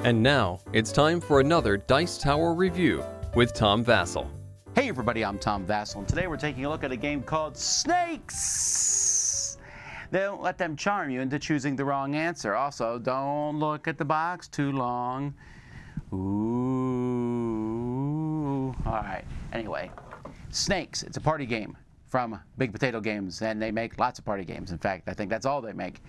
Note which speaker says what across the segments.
Speaker 1: And now, it's time for another Dice Tower review with Tom Vasel.
Speaker 2: Hey everybody, I'm Tom Vasel, and today we're taking a look at a game called Snakes! Don't let them charm you into choosing the wrong answer. Also, don't look at the box too long. Ooh. Alright, anyway. Snakes, it's a party game from Big Potato Games, and they make lots of party games. In fact, I think that's all they make.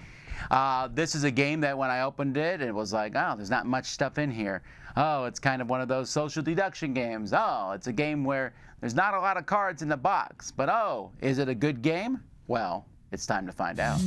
Speaker 2: This is a game that when I opened it, it was like, oh, there's not much stuff in here. Oh, it's kind of one of those social deduction games. Oh, it's a game where there's not a lot of cards in the box. But oh, is it a good game? Well, it's time to find out.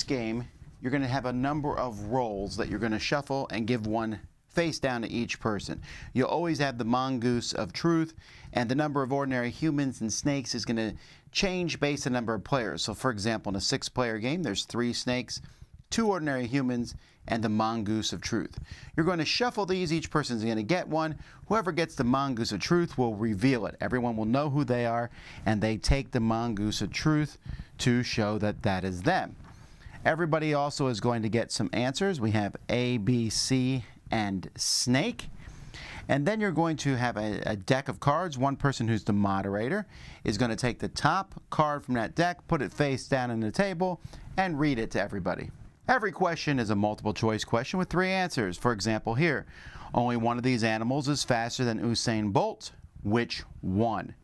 Speaker 2: Game, you're going to have a number of rolls that you're going to shuffle and give one face down to each person. You'll always have the mongoose of truth, and the number of ordinary humans and snakes is going to change based on the number of players. So for example, in a 6-player game, there's 3 snakes, 2 ordinary humans, and the mongoose of truth. You're going to shuffle these. Each person's going to get one. Whoever gets the mongoose of truth will reveal it. Everyone will know who they are, and they take the mongoose of truth to show that that is them. Everybody also is going to get some answers. We have A, B, C, and snake. And then you're going to have a deck of cards. One person who's the moderator is going to take the top card from that deck, put it face down on the table, and read it to everybody. Every question is a multiple choice question with 3 answers. For example here, only one of these animals is faster than Usain Bolt. Which one?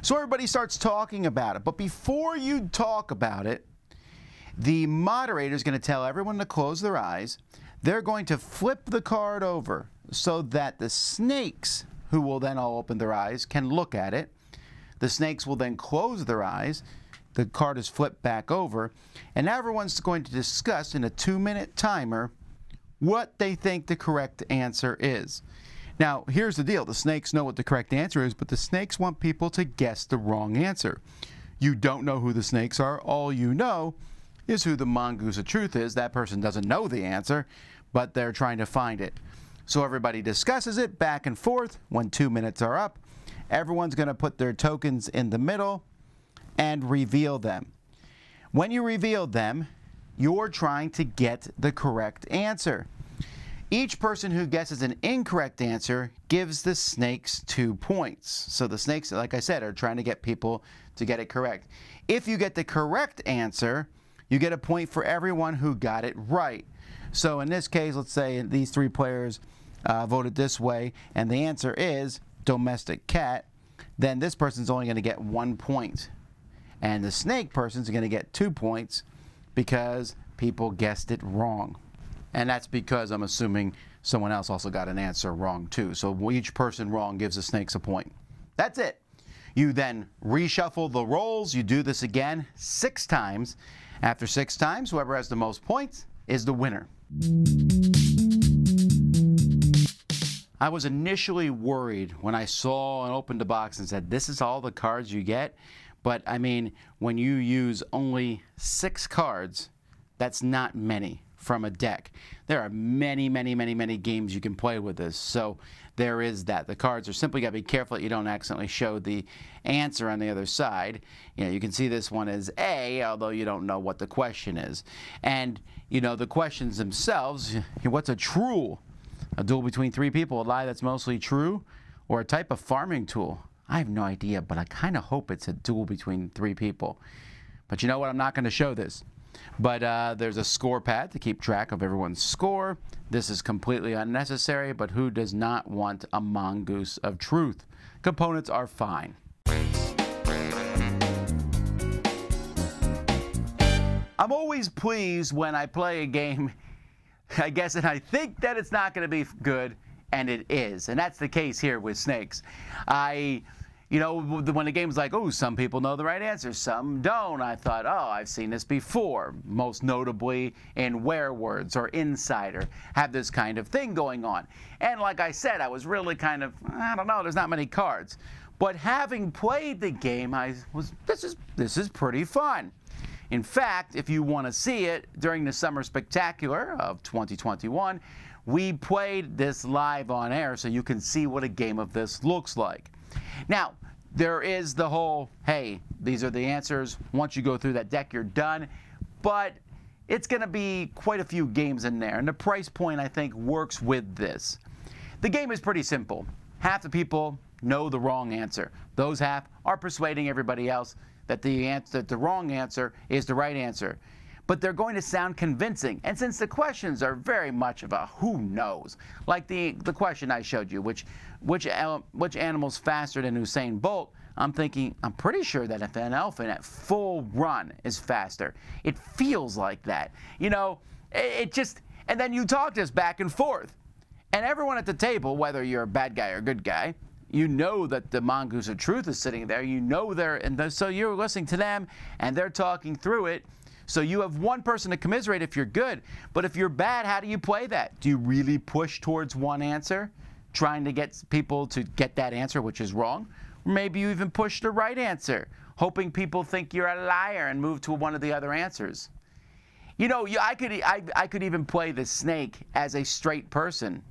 Speaker 2: So everybody starts talking about it. But before you talk about it, the moderator is going to tell everyone to close their eyes. They're going to flip the card over so that the snakes, who will then all open their eyes, can look at it. The snakes will then close their eyes. The card is flipped back over. And everyone's going to discuss in a 2-minute timer what they think the correct answer is. Now, here's the deal. The snakes know what the correct answer is, but the snakes want people to guess the wrong answer. You don't know who the snakes are. All you know is who the mongoose of truth is. That person doesn't know the answer, but they're trying to find it. So everybody discusses it back and forth. When 2 minutes are up, everyone's going to put their tokens in the middle and reveal them. When you reveal them, you're trying to get the correct answer. Each person who guesses an incorrect answer gives the snakes 2 points. So the snakes, like I said, are trying to get people to get it correct. If you get the correct answer, you get a point for everyone who got it right. So in this case, let's say these 3 players voted this way, and the answer is domestic cat, then this person's only going to get 1 point. And the snake person's going to get 2 points because people guessed it wrong. And that's because I'm assuming someone else also got an answer wrong too. So each person wrong gives the snakes a point. That's it. You then reshuffle the rolls. You do this again 6 times. After 6 times, whoever has the most points is the winner. I was initially worried when I saw and opened the box and said, this is all the cards you get. But I mean, when you use only 6 cards, that's not many from a deck. There are many, many, many, many games you can play with this. So there is that. The cards are simply got to be careful that you don't accidentally show the answer on the other side. You know, you can see this one as A, although you don't know what the question is. And, you know, the questions themselves, what's a truel? A duel between 3 people, a lie that's mostly true, or a type of farming tool? I have no idea, but I kind of hope it's a duel between 3 people. But you know what? I'm not going to show this. But there's a score pad to keep track of everyone's score. This is completely unnecessary, but who does not want a mongoose of truth? Components are fine. I'm always pleased when I play a game, I guess, and I think that it's not going to be good, and it is. And that's the case here with snakes. You know, when the game's like, oh, some people know the right answer, some don't, I thought, oh, I've seen this before. Most notably in Werewords or Insider have this kind of thing going on. And like I said, I was really kind of, I don't know, there's not many cards. But having played the game, this is pretty fun. In fact, if you want to see it, during the Summer Spectacular of 2021, we played this live on air so you can see what a game of this looks like. Now, there is the whole, hey, these are the answers. Once you go through that deck, you're done. But it's going to be quite a few games in there, and the price point, I think, works with this. The game is pretty simple. Half the people know the wrong answer. Those half are persuading everybody else that the wrong answer is the right answer. But they're going to sound convincing. And since the questions are very much of a who knows, like the question I showed you, which animal's faster than Usain Bolt, I'm thinking, I'm pretty sure that if an elephant at full run is faster, it feels like that. You know, it just, and then you talk this back and forth. And everyone at the table, whether you're a bad guy or a good guy, you know that the mongoose of truth is sitting there. You know so you're listening to them, and they're talking through it. So you have one person to commiserate if you're good. But if you're bad, how do you play that? Do you really push towards one answer, trying to get people to get that answer, which is wrong? Or maybe you even push the right answer, hoping people think you're a liar and move to one of the other answers. You know, I could even play the snake as a straight person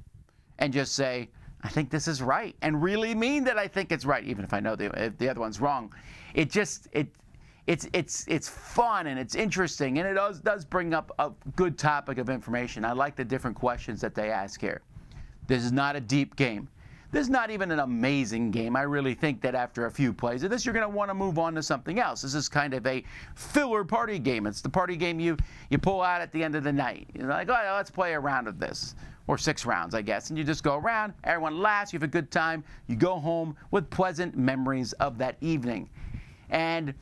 Speaker 2: and just say, I think this is right, and really mean that I think it's right, even if I know if the other one's wrong. It's fun and it's interesting, and it does bring up a good topic of information. I like the different questions that they ask here. This is not a deep game. This is not even an amazing game. I really think that after a few plays of this, you're going to want to move on to something else. This is kind of a filler party game. It's the party game you pull out at the end of the night. You're like, oh, let's play a round of this. Or 6 rounds, I guess. And you just go around, everyone laughs, you have a good time, you go home with pleasant memories of that evening. And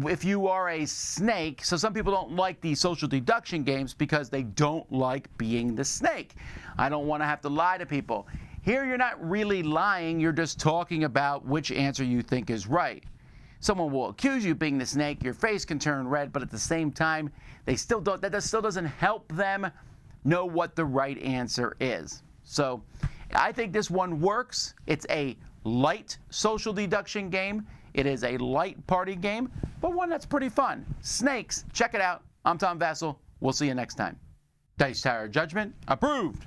Speaker 2: if you are a snake, so some people don't like these social deduction games because they don't like being the snake. I don't want to have to lie to people. Here you're not really lying, you're just talking about which answer you think is right. Someone will accuse you of being the snake, your face can turn red, but at the same time, that still doesn't help them know what the right answer is. So I think this one works. It's a light social deduction game. It is a light party game, but one that's pretty fun. Snakes, check it out. I'm Tom Vasel. We'll see you next time. Dice Tower Judgment approved.